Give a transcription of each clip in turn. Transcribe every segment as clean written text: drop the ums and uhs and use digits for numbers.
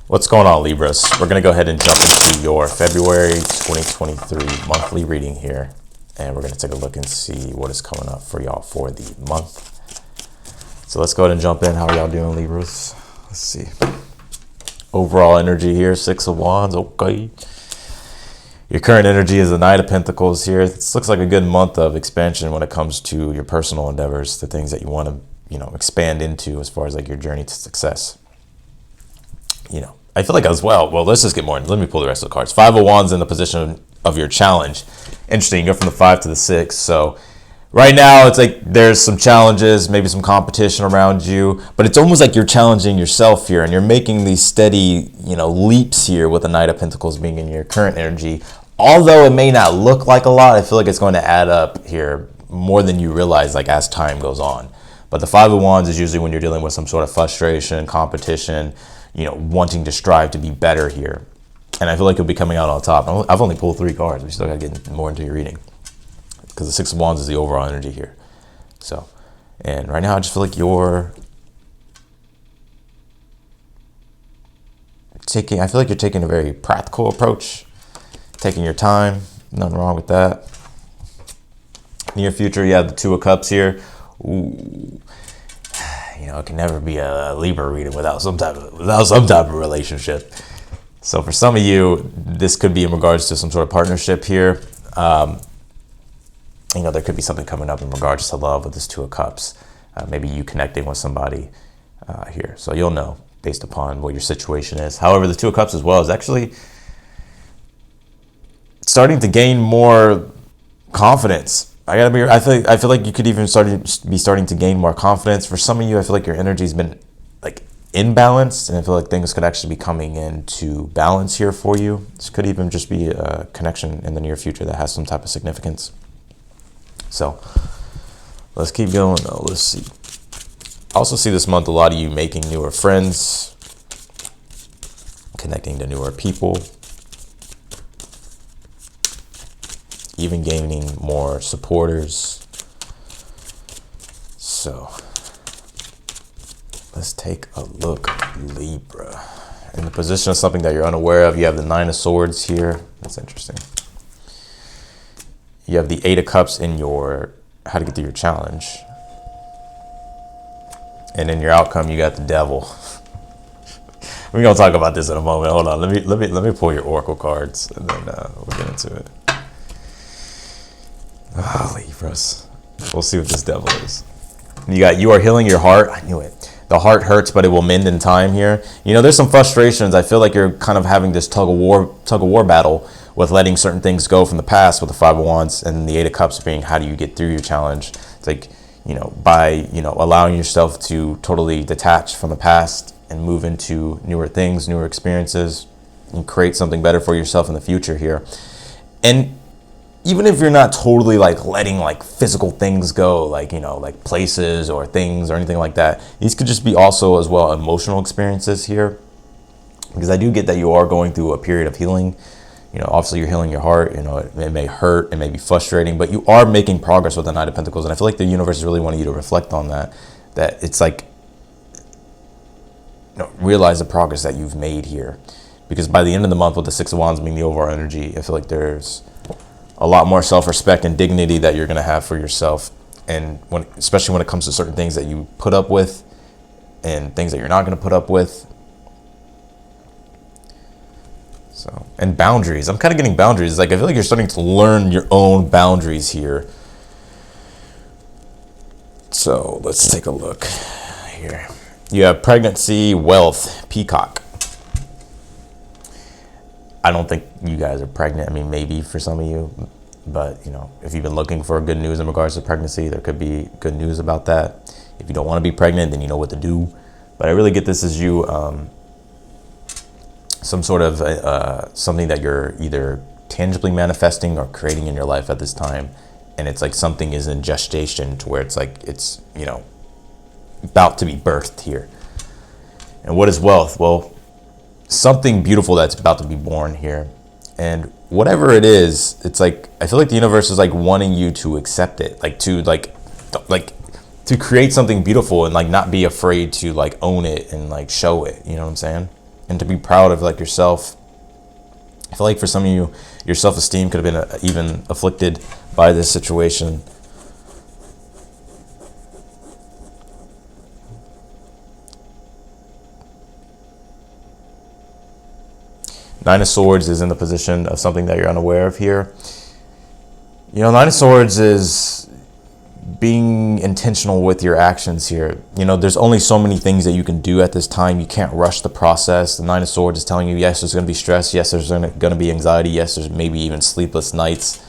What's going on, Libras? We're going to go ahead and jump into your February 2023 monthly reading here. And we're going to take a look and see what is coming up for y'all for the month. So let's go ahead and jump in. How are y'all doing, Libras? Let's see. Overall energy here, Six of Wands. Okay. Your current energy is the Knight of Pentacles here. This looks like a good month of expansion when it comes to your personal endeavors, the things that you want to, expand into as far as like your journey to success. I feel like as well, let's just get more. Let me pull the rest of the cards. Five of Wands in the position of your challenge. Interesting, you go from the 5 to the 6. So right now it's like there's some challenges, maybe some competition around you, but it's almost like you're challenging yourself here and you're making these steady, leaps here with the Knight of Pentacles being in your current energy. Although it may not look like a lot, I feel like it's going to add up here more than you realize, like as time goes on. But the Five of Wands is usually when you're dealing with some sort of frustration, competition, wanting to strive to be better here. And I feel like you'll be coming out on top. I've only pulled 3 cards. We still got to get more into your reading. Because the Six of Wands is the overall energy here. So, and right now I just feel like you're taking a very practical approach. Taking your time. Nothing wrong with that. Near future, you have the Two of Cups here. Ooh. It can never be a Libra reading without some type of relationship. So for some of you, this could be in regards to some sort of partnership here. There could be something coming up in regards to love with this Two of Cups. Maybe you connecting with somebody here. So you'll know based upon what your situation is. However, the Two of Cups as well is actually starting to gain more confidence. I feel like you could even be starting to gain more confidence. For some of you, I feel like your energy's been like imbalanced, and I feel like things could actually be coming into balance here for you. This could even just be a connection in the near future that has some type of significance. So let's keep going though. Let's see. I also see this month a lot of you making newer friends, connecting to newer people, even gaining more supporters. So let's take a look, Libra. In the position of something that you're unaware of, you have the Nine of Swords here. That's interesting. You have the Eight of Cups in your how to get through your challenge. And in your outcome, you got the Devil. We're gonna talk about this in a moment. Hold on, let me pull your Oracle cards and then we'll get into it. Oh, Libras. We'll see what this Devil is. You are healing your heart. I knew it. The heart hurts, but it will mend in time here. There's some frustrations. I feel like you're kind of having this tug of war battle with letting certain things go from the past with the Five of Wands and the Eight of Cups being how do you get through your challenge. It's like, by, allowing yourself to totally detach from the past and move into newer things, newer experiences, and create something better for yourself in the future here. And even if you're not totally like letting like physical things go, like, like places or things or anything like that, these could just be also as well emotional experiences here. Because I do get that you are going through a period of healing. Obviously you're healing your heart, it may hurt, it may be frustrating, but you are making progress with the Knight of Pentacles. And I feel like the universe is really wanting you to reflect on that it's like, realize the progress that you've made here. Because by the end of the month with the Six of Wands being the overall energy, I feel like there's a lot more self-respect and dignity that you're going to have for yourself. And especially when it comes to certain things that you put up with and things that you're not going to put up with. So, and boundaries. I'm kind of getting boundaries. Like, I feel like you're starting to learn your own boundaries here. So let's take a look here. You have pregnancy, wealth, peacock. I don't think you guys are pregnant. I mean, maybe for some of you, but if you've been looking for good news in regards to pregnancy, there could be good news about that. If you don't want to be pregnant, then you know what to do. But I really get this as you, some sort of something that you're either tangibly manifesting or creating in your life at this time. And it's like something is in gestation to where it's like, it's, about to be birthed here. And what is wealth? Well, something beautiful that's about to be born here. And whatever it is, it's like, I feel like the universe is like wanting you to accept it, like to create something beautiful and like not be afraid to like own it and like show it. You know what I'm saying? and to be proud of like yourself. I feel like for some of you, your self-esteem could have been even afflicted by this situation. Nine of Swords is in the position of something that you're unaware of here. You know, Nine of Swords is being intentional with your actions here. You know, there's only so many things that you can do at this time. You can't rush the process. The Nine of Swords is telling you, yes, there's going to be stress. Yes, there's going to be anxiety. Yes, there's maybe even sleepless nights.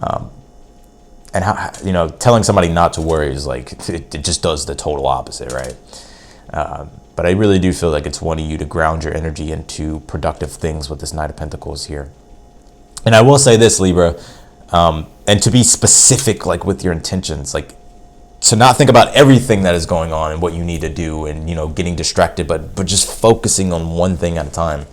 And how, you know, telling somebody not to worry is like, it just does the total opposite, right? But I really do feel like it's wanting you to ground your energy into productive things with this Knight of Pentacles here. And I will say this, Libra, and to be specific, like with your intentions, like to not think about everything that is going on and what you need to do and, you know, getting distracted, but just focusing on one thing at a time.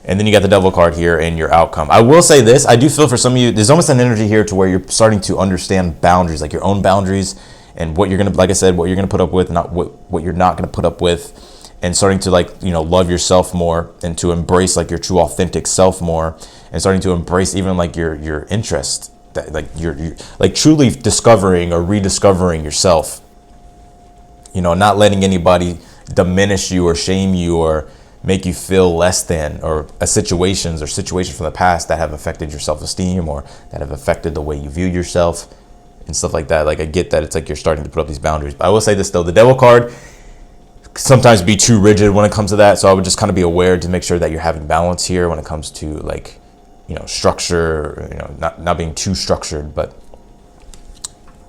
And then you got the Devil card here and your outcome. I will say this, I do feel for some of you, there's almost an energy here to where you're starting to understand boundaries, like your own boundaries and what you're going to, like I said, what you're going to put up with, not what you're not going to put up with, and starting to like, you know, love yourself more and to embrace like your true authentic self more, and starting to embrace even like your interest, that like you're like truly discovering or rediscovering yourself, you know, not letting anybody diminish you or shame you or make you feel less than, or situations from the past that have affected your self-esteem or that have affected the way you view yourself and stuff like that. Like I get that it's like you're starting to put up these boundaries, but I will say this though, the Devil card can sometimes be too rigid when it comes to that. So I would just kind of be aware to make sure that you're having balance here when it comes to like, you know, structure, you know, not being too structured, but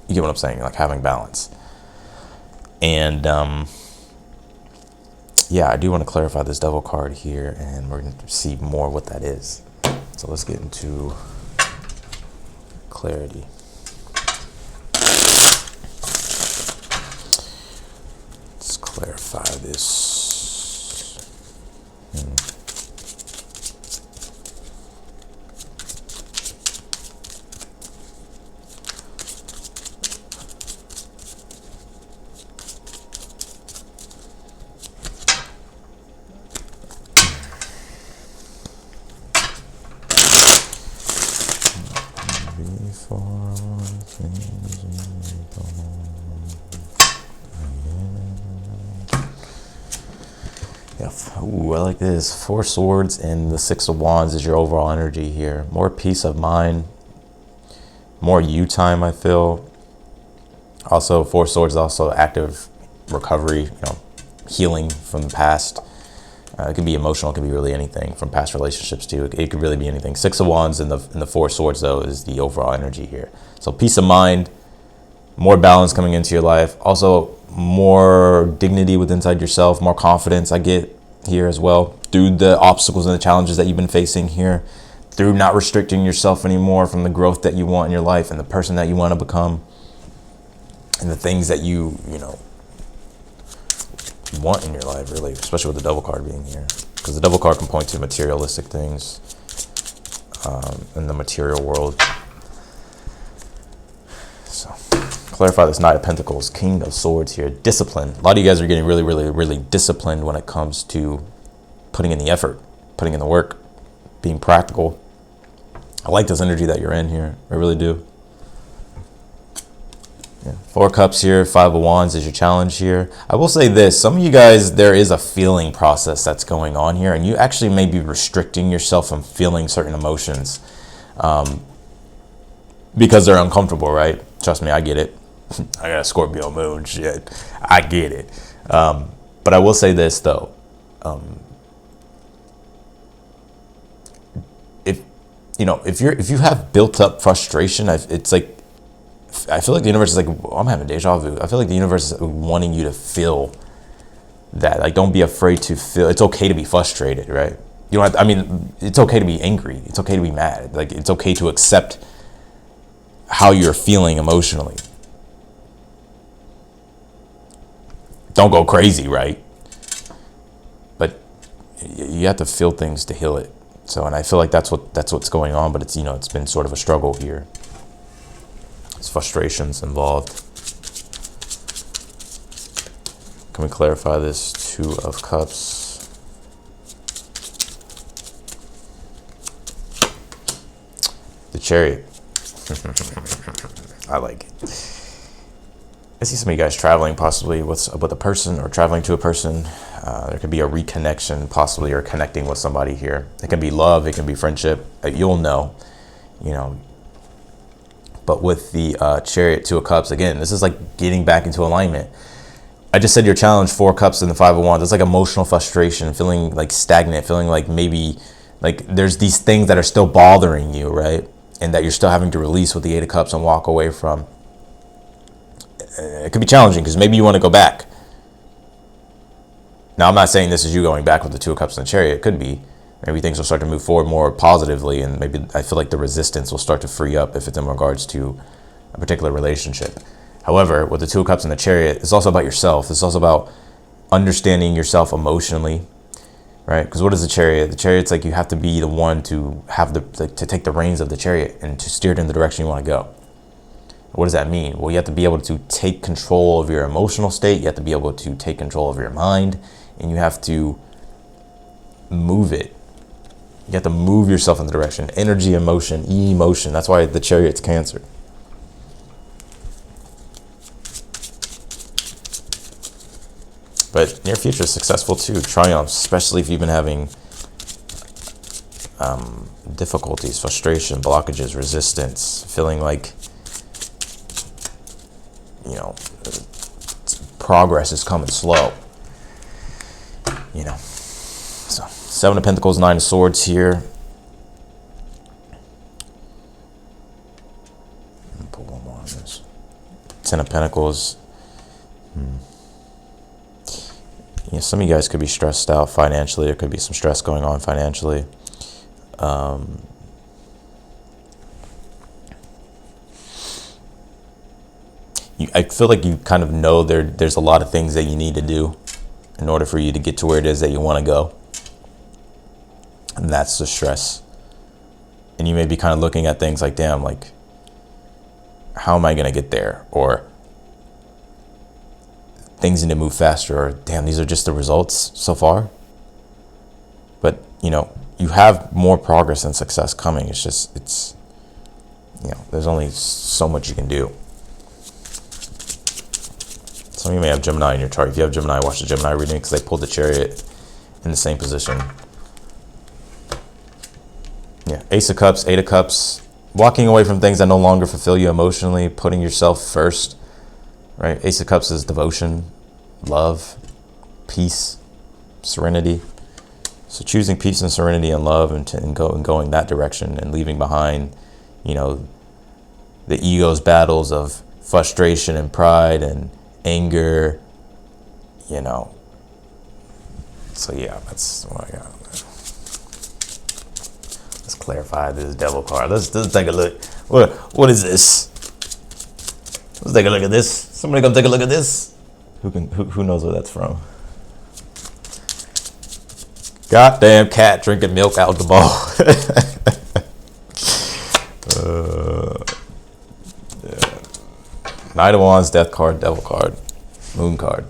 you get what I'm saying, like having balance. And yeah, I do want to clarify this Devil card here, and we're going to see more what that is. So let's get into clarity. Let's clarify this. Yeah, ooh, I like this. Four Swords and the Six of Wands is your overall energy here. More peace of mind, more you time, I feel. Also, Four Swords is also active recovery, you know, healing from the past. It can be emotional, it can be really anything from past relationships too. It could really be anything. Six of Wands and the Four Swords though is the overall energy here. So peace of mind, more balance coming into your life. Also more dignity within inside yourself, more confidence I get here as well through the obstacles and the challenges that you've been facing here, through not restricting yourself anymore from the growth that you want in your life and the person that you want to become and the things that you know, want in your life, really, especially with the Devil card being here, because the Devil card can point to materialistic things in the material world. So clarify this Knight of Pentacles, King of Swords here. Discipline. A lot of you guys are getting really, really, really disciplined when it comes to putting in the effort, putting in the work, being practical. I like this energy that you're in here. I really do. Yeah. Four Cups here, Five of Wands is your challenge here. I will say this, some of you guys, there is a feeling process that's going on here, and you actually may be restricting yourself from feeling certain emotions because they're uncomfortable, right? Trust me, I get it. I got a Scorpio moon, shit. I get it. But I will say this though. If you have built up frustration, it's like, I feel like the universe is like, I'm having deja vu. I feel like the universe is wanting you to feel that. Like, don't be afraid to feel. It's okay to be frustrated, right? You don't have to, I mean, it's okay to be angry. It's okay to be mad. Like, it's okay to accept how you're feeling emotionally. Don't go crazy, right? But you have to feel things to heal it. So, and I feel like that's what's going on, but it's, you know, it's been sort of a struggle here. There's frustrations involved. Can we clarify this Two of Cups? Chariot. I like it. I see some of you guys traveling possibly with a person or traveling to a person. There could be a reconnection possibly, or connecting with somebody here. It can be love, it can be friendship. You'll know, you know. But with the Chariot, 2 of Cups, again, this is like getting back into alignment. I just said your challenge, 4 Cups in the 5 of Wands. It's like emotional frustration, feeling like stagnant, feeling like maybe like there's these things that are still bothering you, right? And that you're still having to release with the 8 of Cups and walk away from. It could be challenging because maybe you want to go back. Now, I'm not saying this is you going back with the 2 of Cups and the Chariot. It could be. Maybe things will start to move forward more positively, and maybe I feel like the resistance will start to free up if it's in regards to a particular relationship. However, with the 2 of Cups and the Chariot, it's also about yourself. It's also about understanding yourself emotionally, right? Because what is the Chariot? The Chariot's like you have to be the one to have to take the reins of the Chariot and to steer it in the direction you want to go. What does that mean? Well, you have to be able to take control of your emotional state. You have to be able to take control of your mind, and you have to move it. You have to move yourself in the direction. Energy, emotion, emotion. That's why the Chariot's Cancer. But near future is successful too. Triumphs, especially if you've been having difficulties, frustration, blockages, resistance, feeling like, you know, progress is coming slow. You know. So 7 of Pentacles, 9 of Swords here. Put one more on this. 10 of Pentacles. Yeah, some of you guys could be stressed out financially. There could be some stress going on financially. I feel like you kind of know there's a lot of things that you need to do in order for you to get to where it is that you want to go. And that's the stress. And you may be kind of looking at things like, damn, like, how am I going to get there? Or things need to move faster, or damn, these are just the results so far. But, you know, you have more progress and success coming. It's just, you know, there's only so much you can do. Some of you may have Gemini in your chart. If you have Gemini, watch the Gemini reading because they pulled the Chariot in the same position. Yeah, Ace of Cups, 8 of Cups. Walking away from things that no longer fulfill you emotionally, putting yourself first, right? Ace of Cups is devotion, love, peace, serenity. So choosing peace and serenity and love and going that direction and leaving behind, you know, the ego's battles of frustration and pride and anger, you know. So yeah, that's what I got. Let's clarify this devil card. Let's take a look. What is this? Let's take a look at this. Somebody come take a look at this. Who knows where that's from? Goddamn cat drinking milk out the bowl. Yeah. Knight of Wands, Death card, Devil card, Moon card.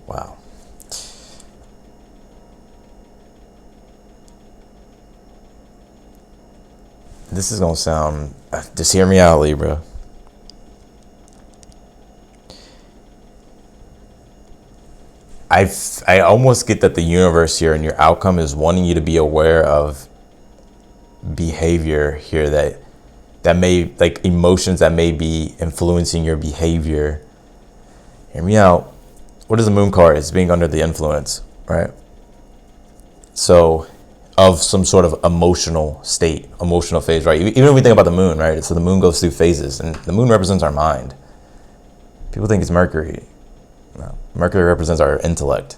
Wow. This is going to sound, just hear me out, Libra. I almost get that the universe here and your outcome is wanting you to be aware of behavior here that may, like emotions that may be influencing your behavior. Hear me out. What is the Moon card? It's being under the influence, right? So, of some sort of emotional state, emotional phase, right? Even when we think about the moon, right? So the moon goes through phases, and the moon represents our mind. People think it's Mercury. No, Mercury represents our intellect.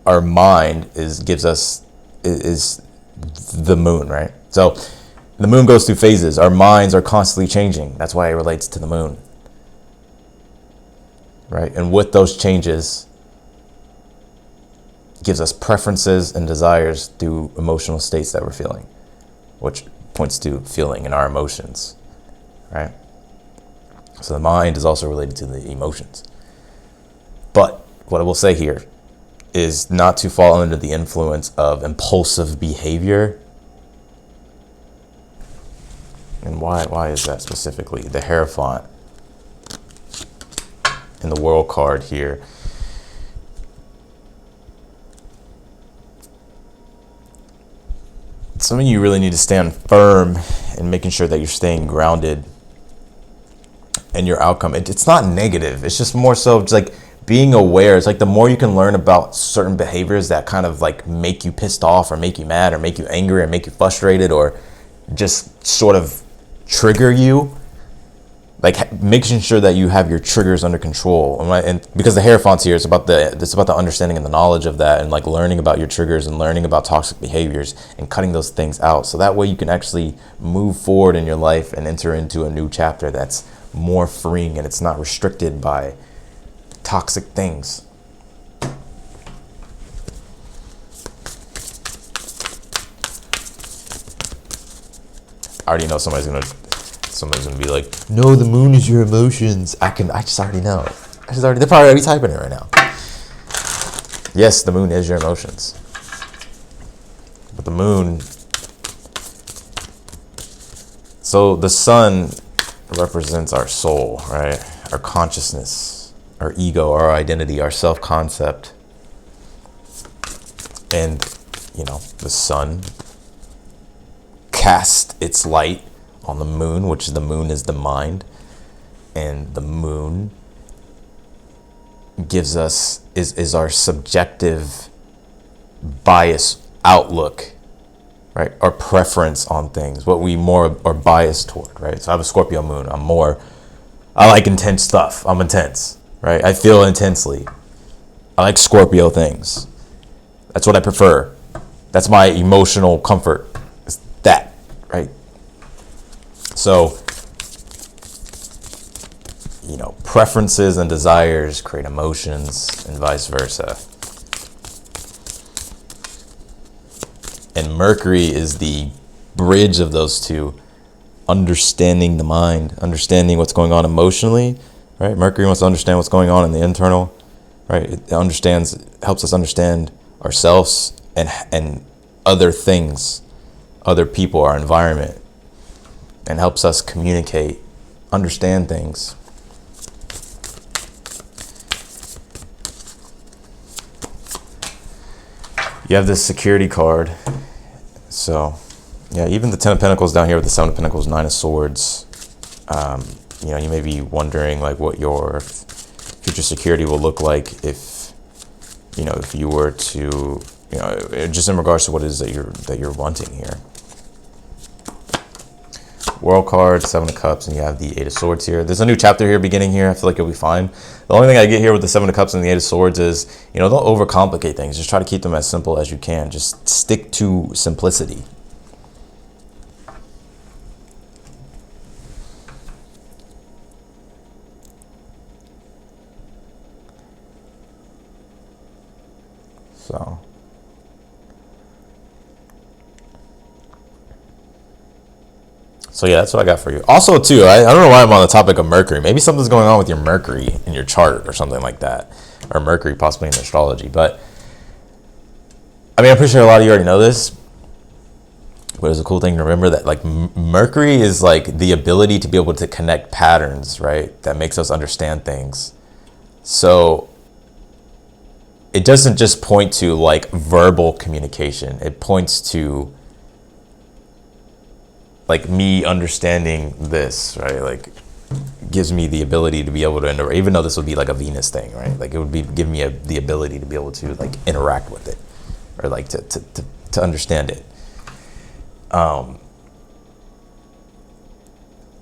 Our mind is the moon, right? So the moon goes through phases. Our minds are constantly changing. That's why it relates to the moon, right? And with those changes, gives us preferences and desires through emotional states that we're feeling. which points to feeling and our emotions, right? So the mind is also related to the emotions. But what I will say here is not to fall under the influence of impulsive behavior. And why is that specifically? The Hierophant in the World card here. Some of you really need to stand firm in making sure that you're staying grounded in your outcome. It's not negative. It's just more so just like being aware. It's like the more you can learn about certain behaviors that kind of like make you pissed off or make you mad or make you angry or make you frustrated or just sort of trigger you, like making sure that you have your triggers under control. And because the Hierophant here is about the understanding and the knowledge of that, and like learning about your triggers and learning about toxic behaviors and cutting those things out. So that way you can actually move forward in your life and enter into a new chapter that's more freeing and it's not restricted by toxic things. I already know somebody's gonna be like, no, the moon is your emotions. I just already know. They're probably already typing it right now. Yes, the moon is your emotions. But the moon, so the sun represents our soul, right? Our consciousness, our ego, our identity, our self-concept. And, the sun casts its light on the moon, which the moon is the mind, and the moon gives us is our subjective bias outlook, right? Our preference on things, what we more are biased toward, right? So I have a Scorpio moon. I like intense stuff. I'm intense, right? I feel intensely. I like Scorpio things. That's what I prefer. That's my emotional comfort. It's that, right? So, preferences and desires create emotions and vice versa. And Mercury is the bridge of those two, understanding the mind, understanding what's going on emotionally, right? Mercury wants to understand what's going on in the internal, right? It helps us understand ourselves and other things, other people, our environment, and helps us communicate, understand things. You have this security card. So, yeah, even the Ten of Pentacles down here with the Seven of Pentacles, Nine of Swords. You may be wondering like what your future security will look like if you were to, just in regards to what it is that you're wanting here. World card, Seven of Cups, and you have the Eight of Swords here. There's a new chapter here beginning here. I feel like you'll be fine. The only thing I get here with the Seven of Cups and the Eight of Swords is, don't overcomplicate things. Just try to keep them as simple as you can. Just stick to simplicity. So yeah, that's what I got for you. Also, too, I don't know why I'm on the topic of Mercury. Maybe something's going on with your Mercury in your chart or something like that. Or Mercury possibly in astrology. But, I'm pretty sure a lot of you already know this. But it's a cool thing to remember that, like, Mercury is, like, the ability to be able to connect patterns, right? That makes us understand things. So, it doesn't just point to, like, verbal communication. It points to, like, me understanding this, right? Like, gives me the ability to be able to, even though this would be like a Venus thing, right? Like, it would be give me the ability to be able to, like, interact with it, or like to understand it.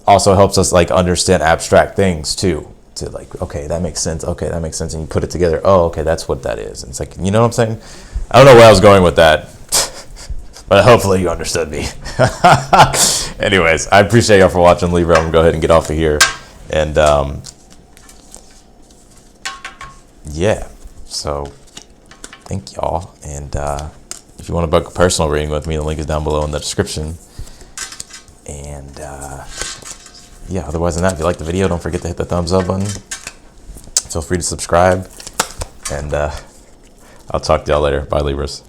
Also helps us, like, understand abstract things too. To, like, okay, that makes sense. Okay, that makes sense, and you put it together. Oh, okay, that's what that is. And it's like, you know what I'm saying? I don't know where I was going with that. But hopefully you understood me. Anyways, I appreciate y'all for watching, Libra. I'm going to go ahead and get off of here. And, yeah. So, thank y'all. And if you want to book a personal reading with me, the link is down below in the description. And yeah, otherwise than that, if you like the video, don't forget to hit the thumbs up button. Feel free to subscribe. And I'll talk to y'all later. Bye, Libras.